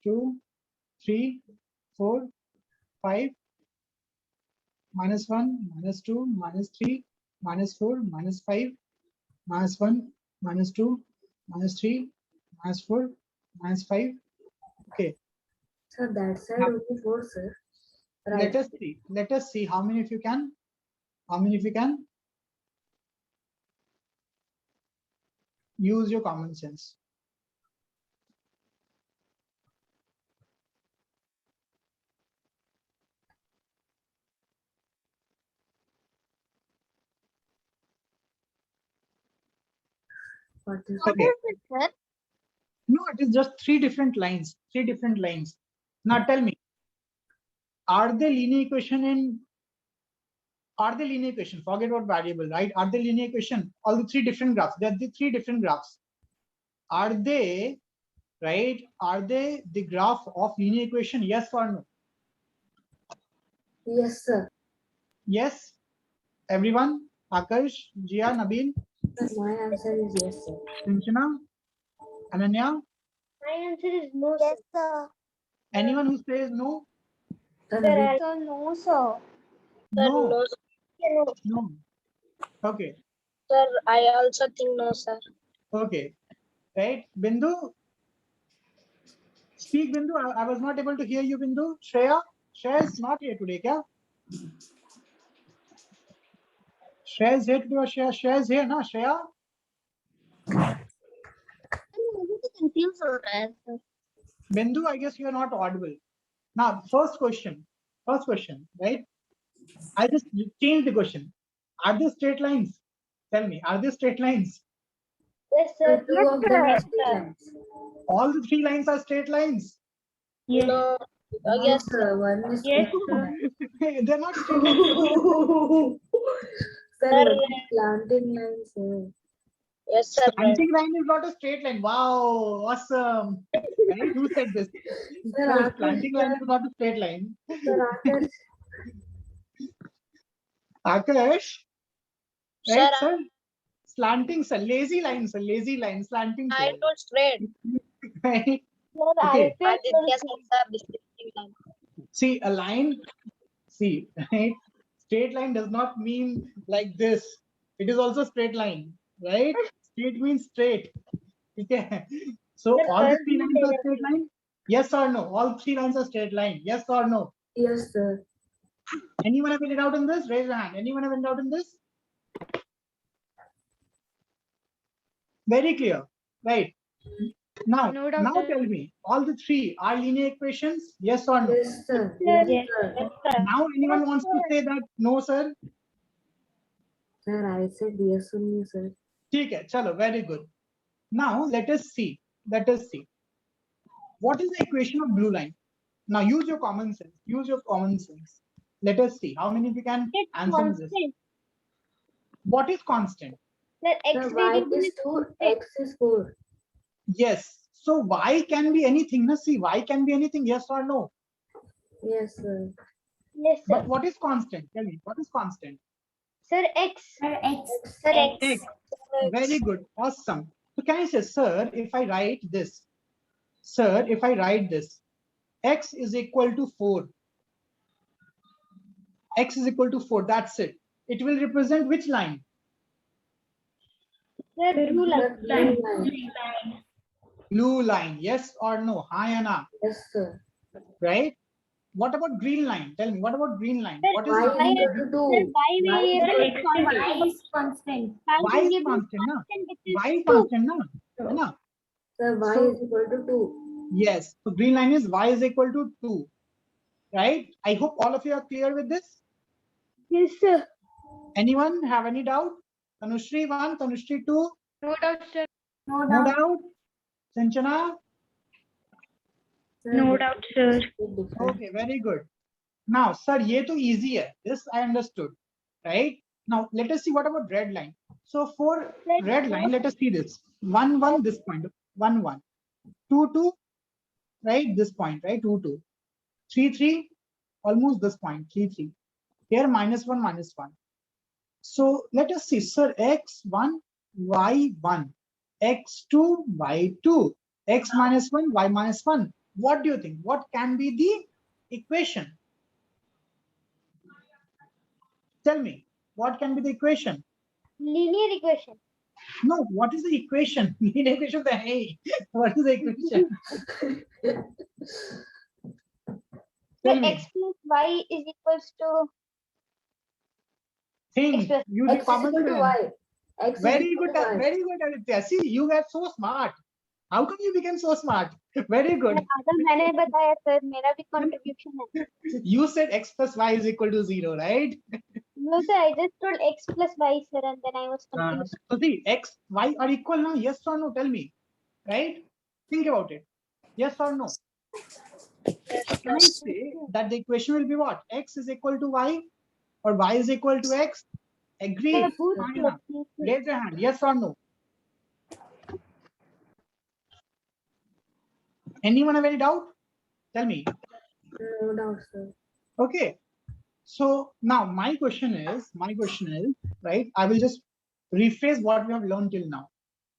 Speaker 1: 2, 3, 4, 5. -1, -2, -3, -4, -5, -1, -2, -3, -4, -5. Okay.
Speaker 5: Sir, that side
Speaker 1: Now,
Speaker 5: only 4, sir. Right.
Speaker 1: let us see how many of you can use your common sense.
Speaker 5: What is
Speaker 2: What
Speaker 1: Okay.
Speaker 2: is it, sir?
Speaker 1: No, it is just three different lines. Three different lines. Now tell me, are they linear equation in? Are they linear equation? Forget about variable, right? Are they linear equation? All the three different graphs. They're the three different graphs. Are they right? Are they the graph of linear equation? Yes or no?
Speaker 5: Yes, sir.
Speaker 1: Yes. Everyone. Akash, Jia, Nabil,
Speaker 5: My answer is yes, sir.
Speaker 1: Sinchana, Ananya.
Speaker 3: My answer is no,
Speaker 2: Yes, sir.
Speaker 1: Anyone who says no?
Speaker 5: Tanvi.
Speaker 2: So no, sir.
Speaker 1: No.
Speaker 6: No, sir.
Speaker 1: No. Okay.
Speaker 6: Sir, I also think no, sir.
Speaker 1: Okay. Right. Bindu. Speak, Bindu. I was not able to hear you, Bindu. Shreya. Shreya is not here today, kya? Shreya is here today or Shreya is here, na? Shreya?
Speaker 2: मुझे तो confuse हो रहा है, sir.
Speaker 1: Bindu, I guess you are not audible. Now, first question, right? I just changed the question. Are they straight lines? Tell me, are they straight lines?
Speaker 3: Yes,
Speaker 5: Sir,
Speaker 3: sir.
Speaker 5: two of them are
Speaker 3: Yes,
Speaker 5: straight
Speaker 3: sir.
Speaker 5: lines.
Speaker 1: All the three lines are straight lines.
Speaker 6: No.
Speaker 5: No,
Speaker 6: Yes,
Speaker 5: sir. One is
Speaker 6: Yes,
Speaker 5: straight
Speaker 1: They're not straight lines.
Speaker 5: line. Sir,
Speaker 6: Sir,
Speaker 5: one is slanting line, sir.
Speaker 6: yes, sir.
Speaker 1: Slanting line is not a straight line. Wow, awesome. Right? Who said this?
Speaker 5: Sir,
Speaker 1: No,
Speaker 5: Akash,
Speaker 1: slanting line is not a straight line.
Speaker 5: sir, Akash.
Speaker 1: Akash,
Speaker 6: Sir,
Speaker 1: right, sir? Slanting, sir. Lazy line, sir. Lazy line. Slanting,
Speaker 6: I
Speaker 1: sir.
Speaker 6: told straight.
Speaker 1: Right?
Speaker 3: Sir,
Speaker 1: Okay.
Speaker 3: I
Speaker 6: Aditya said, sir, distinct line.
Speaker 1: See, a line, see, right? Straight line does not mean like this. It is also straight line, right? Straight means straight. Okay. So
Speaker 3: Sir,
Speaker 1: all the
Speaker 3: sir,
Speaker 1: three lines are straight line? Yes or no? All three lines are straight line. Yes or no?
Speaker 5: Yes, sir.
Speaker 1: Anyone have any doubt in this? Raise your hand. Anyone have any doubt in this? Very clear, right? Now,
Speaker 3: No doubt,
Speaker 1: now
Speaker 3: sir.
Speaker 1: tell me, all the three are linear equations? Yes or no?
Speaker 5: Yes, sir. Yes,
Speaker 3: Yes,
Speaker 5: sir.
Speaker 3: yes, sir.
Speaker 1: Now anyone wants to say that no, sir?
Speaker 5: Sir, I said yes only, sir.
Speaker 1: ठीक है, chalo, very good. Now let us see. Let us see. What is the equation of blue line? Now use your common sense. Use your common sense. Let us see how many of you can
Speaker 3: It's
Speaker 1: answer this.
Speaker 3: constant.
Speaker 1: What is constant?
Speaker 3: Sir, X
Speaker 5: Sir, y
Speaker 3: variable
Speaker 5: is
Speaker 3: is
Speaker 5: 2,
Speaker 3: constant.
Speaker 5: x is 4.
Speaker 1: Yes. So y can be anything. Na, see, y can be anything. Yes or no?
Speaker 5: Yes, sir.
Speaker 3: Yes, sir.
Speaker 1: But what is constant? Tell me. What is constant?
Speaker 3: Sir, X.
Speaker 4: Sir, X.
Speaker 3: Sir, X.
Speaker 1: X. Very good. Awesome. So can I say, sir, if I write this, sir, if I write this, x is equal to 4. X is equal to 4. That's it. It will represent which line?
Speaker 3: Sir, blue line.
Speaker 5: Sir, blue line.
Speaker 1: Blue line. Yes or no? Hi, Anna.
Speaker 5: Yes, sir.
Speaker 1: Right? What about green line? Tell me, what about green line?
Speaker 3: Sir,
Speaker 1: What is
Speaker 5: Y
Speaker 1: the
Speaker 5: is equal to 2.
Speaker 3: Sir, Y variable is constant.
Speaker 4: Y is constant.
Speaker 3: Y
Speaker 1: y is
Speaker 3: variable is
Speaker 1: constant, na?
Speaker 3: constant, which is
Speaker 1: Y is
Speaker 3: 2.
Speaker 1: constant, na? है ना?
Speaker 5: Sir, y
Speaker 1: So-
Speaker 5: is equal to 2.
Speaker 1: Yes. So green line is y is equal to 2. Right? I hope all of you are clear with this.
Speaker 3: Yes, sir.
Speaker 1: Anyone have any doubt? Tanushri 1, Tanushri 2.
Speaker 3: No doubt, sir.
Speaker 4: No
Speaker 1: No
Speaker 4: doubt.
Speaker 1: doubt. Sanchana.
Speaker 5: Sir,
Speaker 3: No doubt, sir.
Speaker 5: different.
Speaker 1: Okay, very good. Now, sir, ये तो easy है. This I understood, right? Now, let us see what about red line. So for red line, let us see this. 1, 1, this point. 1, 1. 2, 2, right? This point, right? 2, 2. 3, 3, almost this point. 3, 3. Here, minus 1, minus 1. So let us see, sir, x1, y1, x2, y2, x minus 1, y minus 1. What do you think? What can be the equation? Tell me, what can be the equation?
Speaker 3: Linear equation.
Speaker 1: No, what is the equation? Linear equation, the hey, what is the equation? Tell
Speaker 3: Sir,
Speaker 1: me,
Speaker 3: X plus Y is equals to
Speaker 1: think,
Speaker 3: X
Speaker 1: use
Speaker 5: X
Speaker 1: the
Speaker 5: is
Speaker 1: common
Speaker 5: equal to
Speaker 1: sense.
Speaker 5: y. X is
Speaker 1: Very
Speaker 5: equal
Speaker 1: good,
Speaker 5: to y.
Speaker 1: Aditya. See, you guys so smart. How come you became so smart? Very good.
Speaker 3: अगर मैंने बताया sir मेरा भी contribution है.
Speaker 1: You said x plus y is equal to 0, right?
Speaker 3: No sir, I just told x plus y sir and then I was confused.
Speaker 1: So see, x, y are equal now. Yes or no? Tell me. Right? Think about it. Yes or no? Can I say that the equation will be what? X is equal to y or y is equal to x? Agree?
Speaker 3: Sir, पूछ
Speaker 1: Fine,
Speaker 3: लो,
Speaker 1: ना?
Speaker 3: please, sir.
Speaker 1: Raise your hand. Yes or no? Anyone have any doubt? Tell me.
Speaker 5: No doubt, sir.
Speaker 1: Okay. So now my question is, right? I will just rephrase what we have learned till now.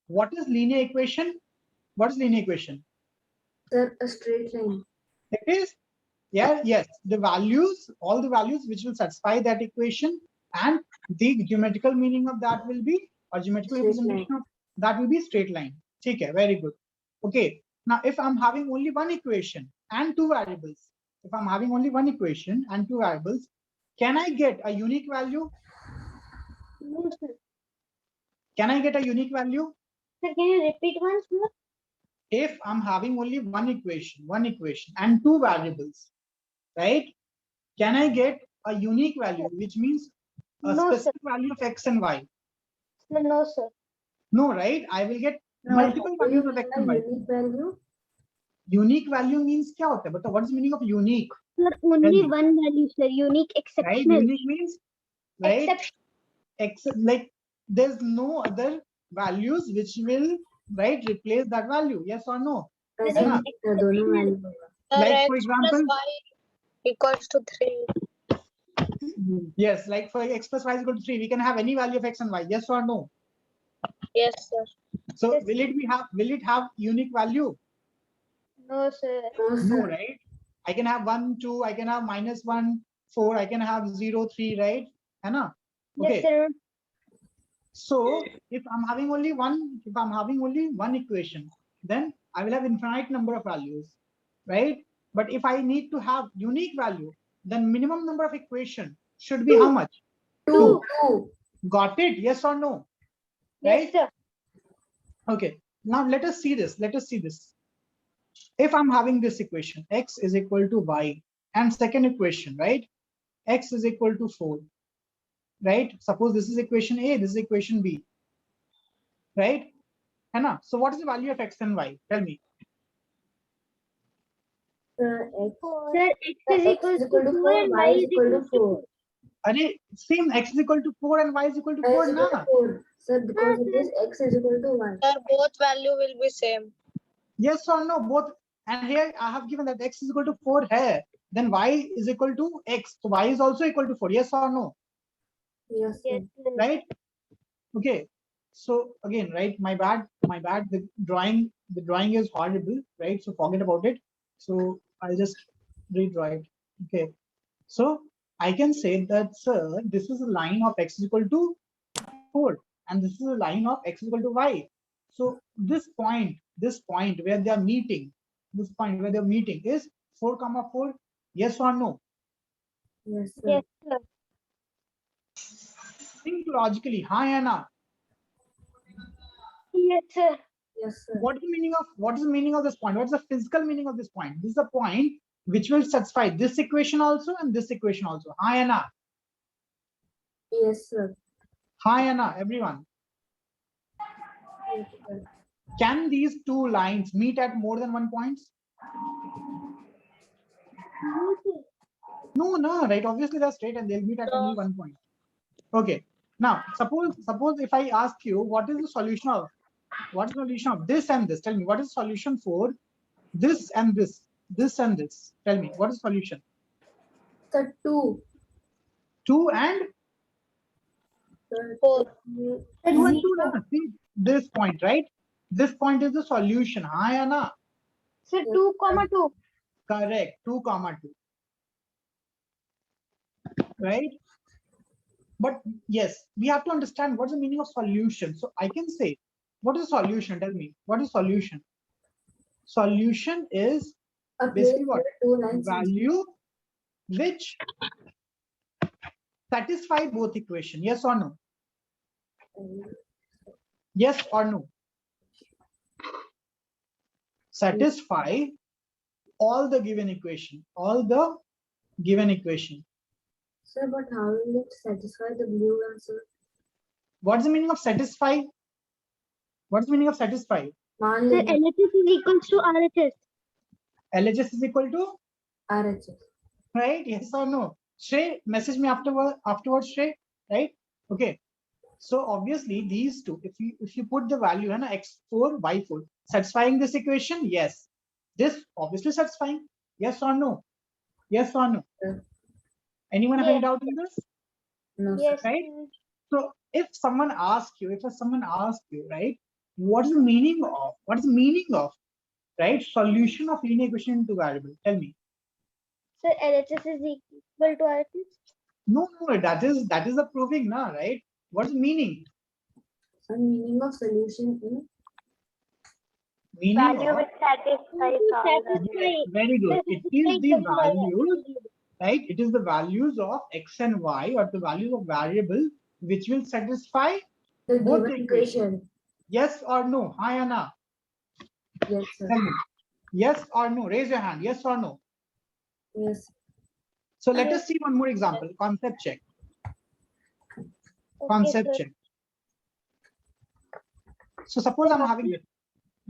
Speaker 1: What is linear equation? What is linear equation?
Speaker 5: Sir, a straight line.
Speaker 1: It is, yeah, yes, the values, all the values which will satisfy that equation, and the geometrical meaning of that will be, or geometrical
Speaker 5: Straight
Speaker 1: representation of that will be straight line. Okay, very good. Okay, now if I'm having only one equation and two variables, if I'm having only one equation and two variables, can I get a unique value?
Speaker 3: No sir.
Speaker 1: Can I get a unique value?
Speaker 3: Sir, can you repeat once more?
Speaker 1: If I'm having only one equation and two variables, right? Can I get a unique value, which means a
Speaker 3: No, sir.
Speaker 1: specific value of x and y?
Speaker 3: Sir, no sir.
Speaker 1: No, right? I will get
Speaker 5: Now,
Speaker 1: multiple
Speaker 5: do you
Speaker 1: values of x
Speaker 5: mean
Speaker 1: and
Speaker 5: a
Speaker 1: y.
Speaker 5: unique value?
Speaker 1: Unique value means क्या होता है? But what is the meaning of unique?
Speaker 3: Sir,
Speaker 1: Tell
Speaker 3: only
Speaker 1: me.
Speaker 3: one value sir, unique,
Speaker 1: Right?
Speaker 3: exceptional.
Speaker 1: Unique means, right?
Speaker 3: Exception.
Speaker 1: Except like there's no other values which will, right, replace that value. Yes or no?
Speaker 5: ऐसा
Speaker 1: ना?
Speaker 5: नहीं, दोनों value होगा.
Speaker 6: Sir,
Speaker 1: Like
Speaker 6: x
Speaker 1: for
Speaker 6: plus
Speaker 1: example,
Speaker 6: y equals to 3.
Speaker 1: yes, like for x plus y is equal to 3, we can have any value of x and y. Yes or no?
Speaker 6: Yes, sir.
Speaker 1: So
Speaker 3: Yes.
Speaker 1: will it have unique value?
Speaker 3: No sir.
Speaker 5: No,
Speaker 1: No,
Speaker 5: sir.
Speaker 1: right? I can have 1, 2, I can have -1, 4, I can have 0, 3, right? है ना?
Speaker 3: Yes
Speaker 1: Okay.
Speaker 3: sir.
Speaker 1: So if I'm having only one equation, then I will have infinite number of values, right? But if I need to have unique value, then minimum number of equation should be how much?
Speaker 5: Two.
Speaker 1: Got it? Yes or no?
Speaker 3: Yes
Speaker 1: Right?
Speaker 3: sir.
Speaker 1: Okay. Now let us see this. If I'm having this equation, x is equal to y, and second equation, right? X is equal to 4, right? Suppose this is equation A, this is equation B, right? Hannah, so what is the value of x and y? Tell me.
Speaker 5: Sir, x.
Speaker 3: Sir, x is equal to 4 and y is equal to 4.
Speaker 1: Array, same, x is equal to 4 and y is equal to
Speaker 5: Y
Speaker 1: 4,
Speaker 5: is equal to
Speaker 1: na?
Speaker 5: 4. Sir, because of this, x is equal to 1.
Speaker 6: Sir, both value will be same.
Speaker 1: Yes or no? Both. And here I have given that x is equal to 4 here. Then y is equal to x. So y is also equal to 4. Yes or no?
Speaker 5: Yes, sir.
Speaker 3: Yes sir.
Speaker 1: Right? Okay. So again, right? My bad. The drawing is horrible, right? So forget about it. So I'll just redraw it. Okay. So I can say that, sir, this is a line of x is equal to 4, and this is a line of x is equal to y. So this point where they are meeting, is 4, 4. Yes or no?
Speaker 5: Yes, sir.
Speaker 3: Yes sir.
Speaker 1: Think logically. Hi, Anna.
Speaker 3: Yes sir.
Speaker 5: Yes, sir.
Speaker 1: What is the meaning of this point? What's the physical meaning of this point? This is a point which will satisfy this equation also and this equation also. Hi, Anna.
Speaker 5: Yes, sir.
Speaker 1: Hi, Anna. Everyone.
Speaker 5: Yes, sir.
Speaker 1: Can these two lines meet at more than one point? No, right? Obviously, they're straight and they'll meet at only one point. Okay. Now, suppose if I ask you, what is the solution of this and this? Tell me, what is the solution for this and this and this? Tell me, what is the solution?
Speaker 5: Sir, 2.
Speaker 1: 2 and
Speaker 5: Sir,
Speaker 6: 4.
Speaker 1: 2 and 2. Na? See this point, right? This point is the solution. Hi, Anna.
Speaker 3: Sir, 2, 2.
Speaker 1: Correct. 2, 2. Right? But yes, we have to understand what's the meaning of solution. So I can say, what is solution? Tell me, what is solution? Solution is
Speaker 5: a
Speaker 1: basically
Speaker 5: place
Speaker 1: what?
Speaker 5: where 2 lines
Speaker 1: Value which satisfy both equation. Yes or no? Yes or no? satisfy all the given equation,
Speaker 5: Sir, but how will it satisfy the blue answer?
Speaker 1: What's the meaning of satisfy? What's the meaning of satisfy?
Speaker 5: मान
Speaker 2: Sir,
Speaker 5: लीजिए
Speaker 2: LHS is equals to RHS.
Speaker 1: LHS is equal to,
Speaker 5: RHS.
Speaker 1: right? Yes or no? Shrey, message me afterwards, Shrey, right? Okay. So obviously these two, if you put the value in x4, y4, satisfying this equation, yes. This obviously satisfying, yes or no? Yes or no?
Speaker 5: Yes.
Speaker 1: Anyone have any
Speaker 3: Yes.
Speaker 1: doubt in this?
Speaker 5: No,
Speaker 3: Yes.
Speaker 5: sir.
Speaker 1: Right? So if someone asks you, right, what is the meaning of, right, solution of linear equation into variable? Tell me.
Speaker 2: Sir, LHS is equal to RHS.
Speaker 1: No, that is the proving, na, right? What's the meaning?
Speaker 5: Some meaning of solution in
Speaker 1: Meaning
Speaker 3: Value
Speaker 1: of,
Speaker 3: which satisfies all the.
Speaker 1: yes, very good. It is the values, right? It is the values of x and y, or the values of variable which will satisfy
Speaker 5: the
Speaker 1: both
Speaker 5: given
Speaker 1: the equation.
Speaker 5: equation.
Speaker 1: Yes or no? Hi, Anna.
Speaker 5: Yes, sir.
Speaker 1: Tell me. Yes or no? Raise your hand. Yes or no?
Speaker 5: Yes.
Speaker 1: So let us see one more example. Concept check. Concept check. So suppose I'm having this.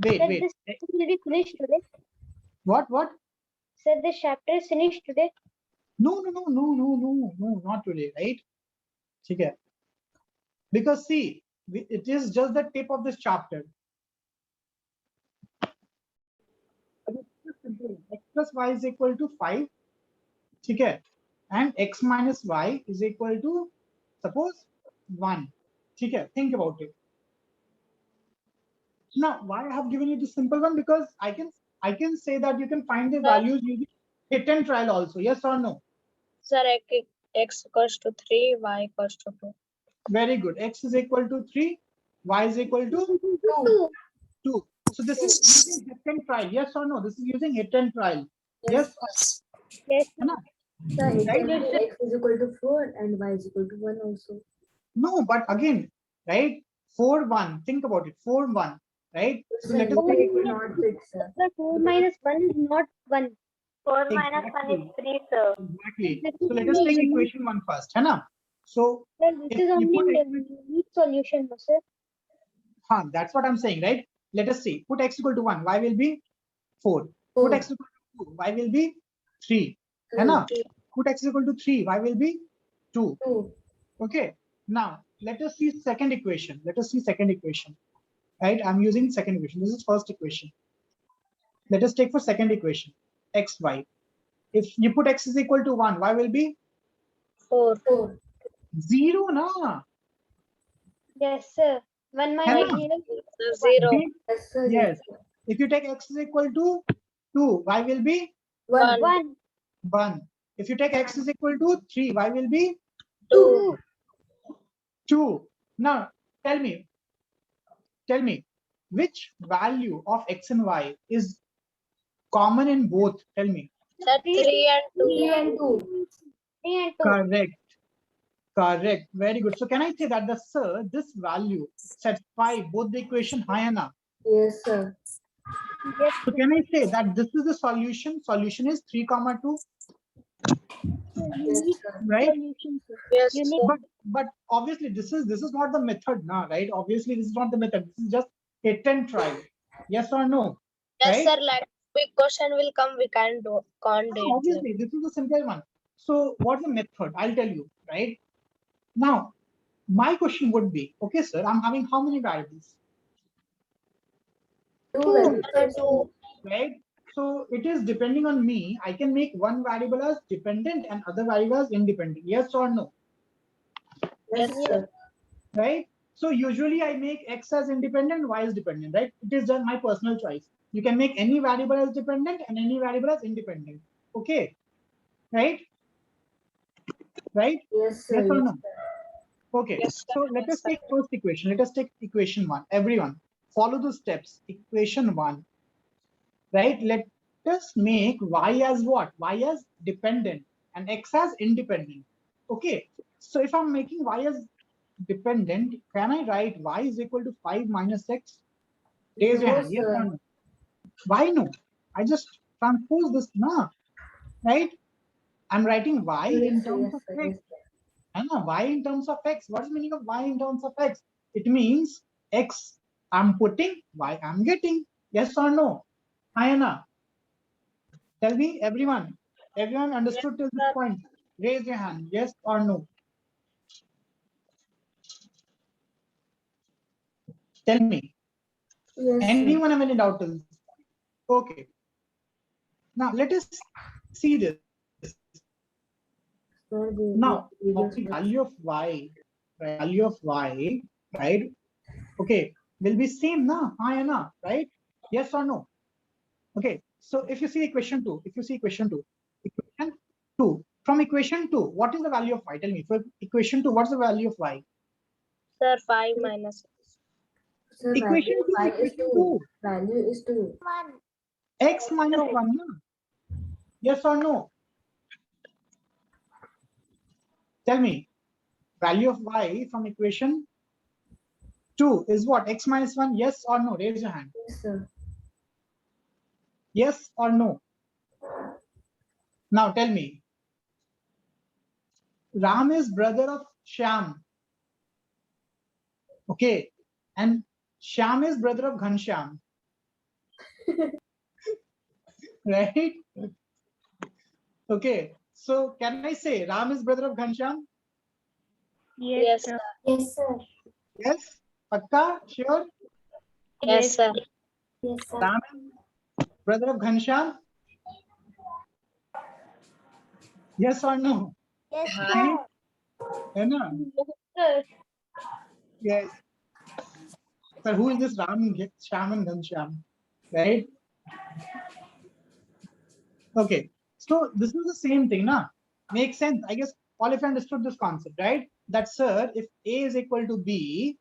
Speaker 1: Wait.
Speaker 2: This will be finished today.
Speaker 1: What?
Speaker 2: Sir, this chapter is finished today.
Speaker 1: No, not today, right? Okay. Because see, it is just the tip of this chapter. X plus y is equal to 5. Okay. And x minus y is equal to, suppose, 1. Okay. Think about it. Now, why I have given you the simple one? Because I can say that you can find the values using hit and trial also. Yes or no?
Speaker 6: Sir, x equals to 3, y equals to 2.
Speaker 1: Very good. X is equal to 3, y is equal to 2. So this is using hit and trial. Yes or no? This is using hit and trial. Yes.
Speaker 2: Yes.
Speaker 1: No?
Speaker 5: Sir, it
Speaker 1: Right?
Speaker 5: can be x is equal to 4 and y is equal to 1 also.
Speaker 1: No, but again, right? 4, 1. Think about it. 4, 1. Right? So
Speaker 5: Sir,
Speaker 1: let us
Speaker 5: it
Speaker 1: take
Speaker 5: will not fit, sir.
Speaker 2: Sir, 4 minus 1 is not 1.
Speaker 3: 4 minus 1 is 3, sir.
Speaker 1: Exactly. So let us take equation 1 first. Hai na? So
Speaker 2: Sir, this
Speaker 1: if
Speaker 2: is
Speaker 1: you
Speaker 2: only
Speaker 1: put
Speaker 2: unique solution, no, sir.
Speaker 1: that's what I'm saying, right? Let us see. Put x equal to 1, y will be 4. Put x equal to 2, y will be 3. Hai na? Put x equal to 3, y will be 2.
Speaker 5: 2.
Speaker 1: Okay. Now let us see second equation. Right? I'm using second equation. This is first equation. Let us take for second equation. X, y. If you put x is equal to 1, y will be
Speaker 6: 4.
Speaker 1: 0, na?
Speaker 2: Yes, sir. 1
Speaker 1: Hai
Speaker 2: minus
Speaker 1: na?
Speaker 2: 0.
Speaker 6: 0.
Speaker 5: Yes, sir.
Speaker 1: Yes. If you take x is equal to 2, y will be
Speaker 5: 1.
Speaker 2: 1.
Speaker 1: 1. If you take x is equal to 3, y will be
Speaker 6: 2.
Speaker 1: 2. Now, tell me, which value of x and y is common in both? Tell me.
Speaker 6: Sir, 3 and 2.
Speaker 5: 3 and 2.
Speaker 2: 3 and 2.
Speaker 1: Correct. Very good. So can I say that this value satisfy both the equation, hi Anna?
Speaker 5: Yes, sir.
Speaker 2: Yes,
Speaker 1: So can I say that this is the solution? Solution is 3, 2,
Speaker 2: unique
Speaker 5: sir.
Speaker 1: right?
Speaker 2: solution, sir.
Speaker 6: Yes,
Speaker 2: Unique.
Speaker 6: sir.
Speaker 1: But obviously this is not the method now, right? Obviously this is not the method. This is just hit and try. Yes or no?
Speaker 6: Yes,
Speaker 1: Right?
Speaker 6: sir. Like big question will come, we can't do it.
Speaker 1: Obviously, this is the simple one. So what's the method? I'll tell you, right? Now, my question would be, okay, sir, I'm having how many variables,
Speaker 5: 2 values.
Speaker 6: 2.
Speaker 1: right? So it is depending on me. I can make one variable as dependent and other variable as independent. Yes or no?
Speaker 5: Yes, sir.
Speaker 1: Right? So usually I make x as independent, y as dependent, right? It is just my personal choice. You can make any variable as dependent and any variable as independent. Okay, right? Right?
Speaker 5: Yes, sir.
Speaker 1: Yes or
Speaker 5: Yes,
Speaker 1: no?
Speaker 5: sir.
Speaker 1: Okay,
Speaker 6: Yes, sir.
Speaker 1: so let
Speaker 6: Yes,
Speaker 1: us
Speaker 6: sir.
Speaker 1: take first equation. Let us take equation 1. Everyone, follow the steps. Equation 1, right? Let us make y as what? Y as dependent and x as independent. Okay, so if I'm making y as dependent, can I write y is equal to 5 minus x? Raise your
Speaker 5: No,
Speaker 1: hand. Yes or
Speaker 5: sir.
Speaker 1: no? Why no? I just transpose this now, right? I'm writing y in terms of x.
Speaker 5: Yes,
Speaker 1: And y in terms of x. What is the meaning of y in terms of x? It means x I'm putting, y I'm getting. Yes or no? Ayana, tell me, everyone. Everyone understood till this point? Raise your hand. Yes or no? Tell me.
Speaker 5: yes, sir.
Speaker 1: Anyone have any doubt till this point? Okay. Now let us see this.
Speaker 5: Sir,
Speaker 1: Now,
Speaker 5: we
Speaker 1: of
Speaker 5: just
Speaker 1: the value of y, right? Value of y, right? Okay, will be same, na? Ayana, right? Yes or no? Okay. So if you see equation 2, equation 2, from equation 2, what is the value of y? Tell me. For equation 2, what's the value of y?
Speaker 6: Sir, 5 minus.
Speaker 5: Sir,
Speaker 1: Equation 2,
Speaker 5: y is
Speaker 1: equation
Speaker 5: 2.
Speaker 1: 2.
Speaker 5: Value is 2.
Speaker 2: One.
Speaker 1: X minus 1, na? Yes or no? Tell me. Value of y from equation 2 is what? X minus 1, yes or no? Raise your hand.
Speaker 5: Yes, sir.
Speaker 1: Yes or no? Now tell me. Ram is brother of Shyam. Okay. And Shyam is brother of Ghanshyam. Right? Okay. So can I say Ram is brother of Ghanshyam?
Speaker 6: Yes, sir.
Speaker 4: Yes, sir.
Speaker 1: Yes? Pakka? Sure?
Speaker 6: Yes, sir.
Speaker 4: Yes, sir.
Speaker 1: Ram is brother of Ghanshyam? Yes or no?
Speaker 2: Yes,
Speaker 1: Right? है ना? Yes. So who is this Ram, Shyam and Ghanshyam? Right? Okay. So this is the same thing, na? Makes sense. I guess all of you understood this concept, right? That sir, if A is equal to B,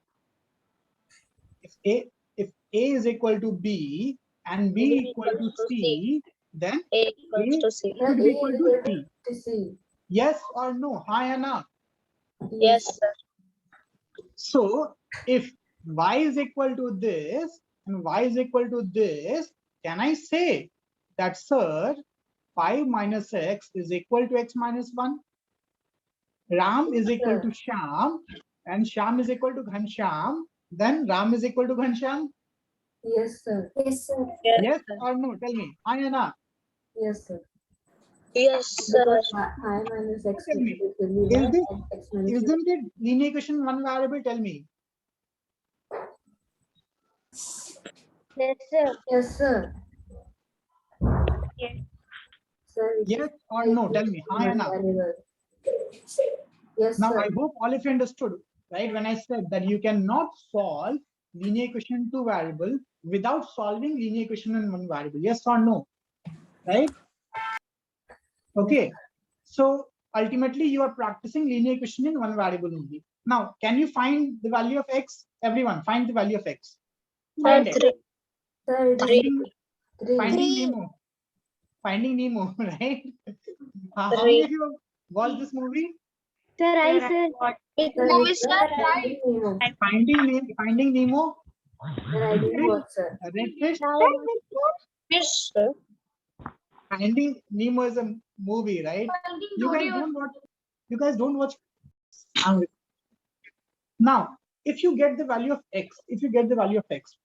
Speaker 1: if A is equal to B and B equal to C, then
Speaker 6: A equals
Speaker 1: A
Speaker 6: to C.
Speaker 5: Sir,
Speaker 1: should
Speaker 5: A
Speaker 1: be equal
Speaker 5: is
Speaker 1: to
Speaker 5: equal
Speaker 1: C.
Speaker 5: to C.
Speaker 1: Yes or no? Hi or not?
Speaker 6: Yes, sir.
Speaker 1: So if y is equal to this and y is equal to this, can I say that sir, 5 minus x is equal to x minus 1? Ram is equal to Shyam and Shyam is equal to Ghanshyam, then Ram is equal to Ghanshyam?
Speaker 5: Yes, sir.
Speaker 4: Yes, sir.
Speaker 6: Yes,
Speaker 1: Yes
Speaker 6: sir.
Speaker 1: or no? Tell me. Hi or not?
Speaker 5: Yes, sir.
Speaker 6: Yes, sir.
Speaker 5: Because 5 minus x
Speaker 1: Tell me,
Speaker 5: will be
Speaker 1: is
Speaker 5: 1
Speaker 1: this,
Speaker 5: and x minus 1.
Speaker 1: isn't it linear equation one variable? Tell me.
Speaker 3: Yes, sir.
Speaker 5: Yes, sir.
Speaker 3: Yes.
Speaker 5: Sir, it
Speaker 1: Yes
Speaker 5: is
Speaker 1: or no? Tell me. Hi or
Speaker 5: one
Speaker 1: not?
Speaker 5: variable. Yes,
Speaker 1: Now,
Speaker 5: sir.
Speaker 1: I hope all of you understood, right? When I said that you cannot solve linear equation in two variable without solving linear equation in one variable. Yes or no? Right? Okay. So ultimately, you are practicing linear equation in one variable only. Now, can you find the value of x? Everyone, find the value of x. Find it.
Speaker 6: 3.
Speaker 5: Sir, it is
Speaker 1: Finding,
Speaker 5: 3.
Speaker 1: finding
Speaker 2: Three.
Speaker 1: Nemo. Finding Nemo, right? How
Speaker 6: Three.
Speaker 1: many of you have watched this movie?
Speaker 3: Sir, I said what?
Speaker 5: Sir,
Speaker 2: No,
Speaker 5: it is
Speaker 2: sir.
Speaker 5: Nemo.
Speaker 1: Finding Nemo.
Speaker 5: Sir, I didn't watch, sir.
Speaker 1: Redfish.
Speaker 6: Yes, sir.
Speaker 1: Finding Nemo is a movie, right? You guys don't watch. You guys don't watch. Now, if you get the value of x,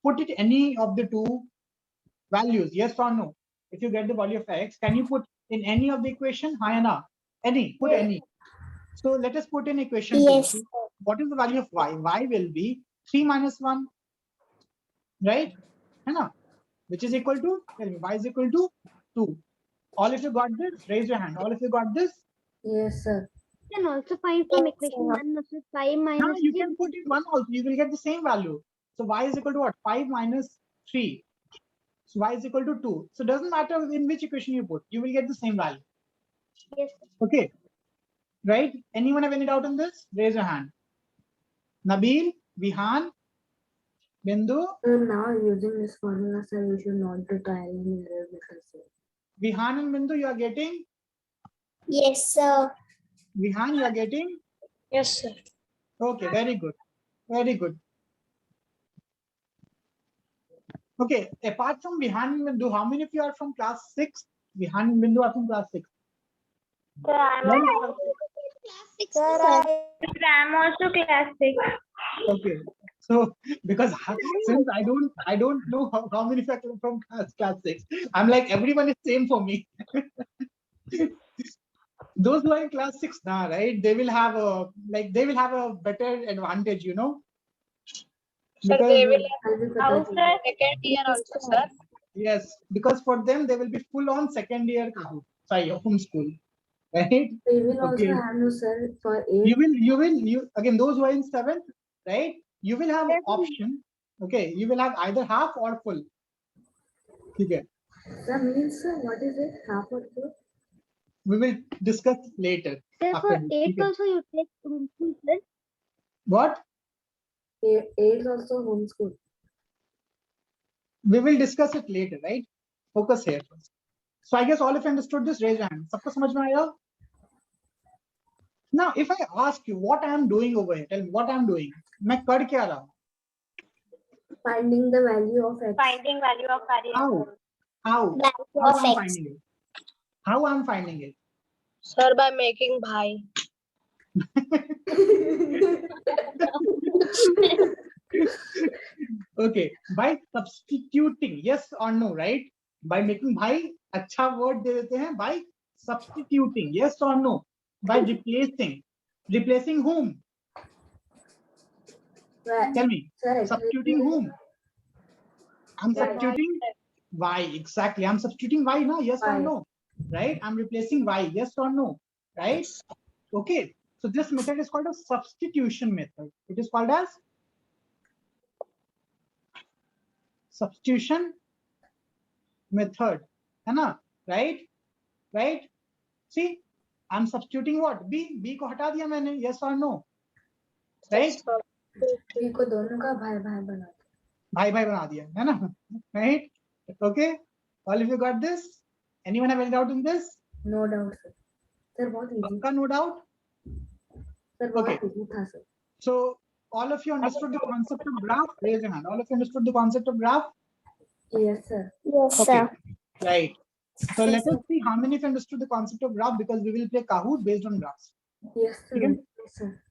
Speaker 1: put it any of the two values, yes or no. If you get the value of x, can you put in any of the equation? Hi or no? Any. Put any. So let us put in equation
Speaker 4: Yes.
Speaker 1: 2. What is the value of y? Y will be 3 minus 1, right? Hai na? Which is equal to, tell me, y is equal to 2. All of you got this? Raise your hand. All of you got this?
Speaker 5: Yes, sir.
Speaker 3: Can also find from equation 1 also 5
Speaker 1: Now
Speaker 3: minus
Speaker 1: you
Speaker 3: 3.
Speaker 1: can put in 1 also. You will get the same value. So y is equal to what? 5 minus 3. So y is equal to 2. So it doesn't matter in which equation you put. You will get the same value.
Speaker 3: Yes.
Speaker 1: Okay. Right? Anyone have any doubt on this? Raise your hand. Nabil, Vihan, Bindu,
Speaker 5: So now using this formula, sir, we should not do trial and error method, sir.
Speaker 1: Vihan and Bindu, you are getting?
Speaker 4: Yes, sir.
Speaker 1: Vihan, you are getting?
Speaker 6: Yes, sir.
Speaker 1: Okay, very good. Very good. Okay, apart from Vihan and Bindu, how many of you are from class 6? Vihan and Bindu are from class 6.
Speaker 3: Sir, I'm
Speaker 1: None?
Speaker 3: also
Speaker 2: Class 6,
Speaker 4: Sir,
Speaker 2: sir.
Speaker 3: I'm also class 6.
Speaker 1: Okay, so because since I don't know how many of you are from class 6, I'm like everyone is same for me. Those who are in class 6 now, right? They will have a better advantage, you know.
Speaker 6: Sir,
Speaker 1: Because
Speaker 6: they will
Speaker 5: I'll be
Speaker 3: How,
Speaker 5: Pataji.
Speaker 3: sir?
Speaker 6: second year also, sir.
Speaker 1: yes, because for them they will be full on second year Kahoot. Sorry, homeschool, right?
Speaker 5: We will also
Speaker 1: Okay.
Speaker 5: have no sir for
Speaker 1: You
Speaker 5: 8th.
Speaker 1: will again those who are in 7th, right? You will have
Speaker 2: Yes.
Speaker 1: option. Okay, you will have either half or full. Okay,
Speaker 5: Sir means sir, what is it? Half or full?
Speaker 1: we will discuss later.
Speaker 2: Sir,
Speaker 1: after
Speaker 2: for
Speaker 1: this,
Speaker 2: 8th
Speaker 1: okay?
Speaker 2: also you take homeschool, sir.
Speaker 1: What?
Speaker 5: 8th also homeschool.
Speaker 1: We will discuss it later, right? Focus here first. So I guess all of you understood this. Raise your hand. सबको समझ में आया? Now, if I ask you what I am doing over here, tell me what I am doing. मैं कर क्या रहा हूँ?
Speaker 5: Finding the value of x.
Speaker 3: Finding value of variable.
Speaker 1: How?
Speaker 4: value
Speaker 1: How
Speaker 4: of
Speaker 1: I'm
Speaker 4: x.
Speaker 1: finding it? How I'm finding it?
Speaker 6: Sir, by making bhai.
Speaker 1: Okay, by substituting, yes or no, right? By making भाई अच्छा word दे देते हैं. By substituting, yes or no? By replacing whom?
Speaker 5: Right.
Speaker 1: Tell me.
Speaker 5: Sir, actually,
Speaker 1: Substituting whom? I'm
Speaker 5: Y.
Speaker 1: substituting y. Exactly. I'm substituting y now. Yes or
Speaker 5: Y.
Speaker 1: no? Right? I'm replacing y. Yes or no? Right? Okay. So this method is called a substitution method. It is called as substitution method. है ना? Right? Right? See, I'm substituting what? B को हटा दिया मैंने. Yes or no? Right?
Speaker 5: B को दोनों का भाई भाई बना दो.
Speaker 1: भाई भाई बना दिया है ना? Right? Okay. All of you got this? Anyone have any doubt in this?
Speaker 5: No doubt sir. Sir बहुत easy.
Speaker 1: पक्का no doubt?
Speaker 5: Sir
Speaker 1: Okay.
Speaker 5: बहुत easy था sir.
Speaker 1: So all of you understood the concept of graph? Raise your hand. All of you understood the concept of graph?
Speaker 5: Yes sir.
Speaker 4: Yes,
Speaker 1: Okay.
Speaker 4: sir.
Speaker 1: Right. So let us see how many of you understood the concept of graph, because we will play Kahoot based on graphs.
Speaker 5: Yes sir.
Speaker 1: Okay.
Speaker 5: Yes sir.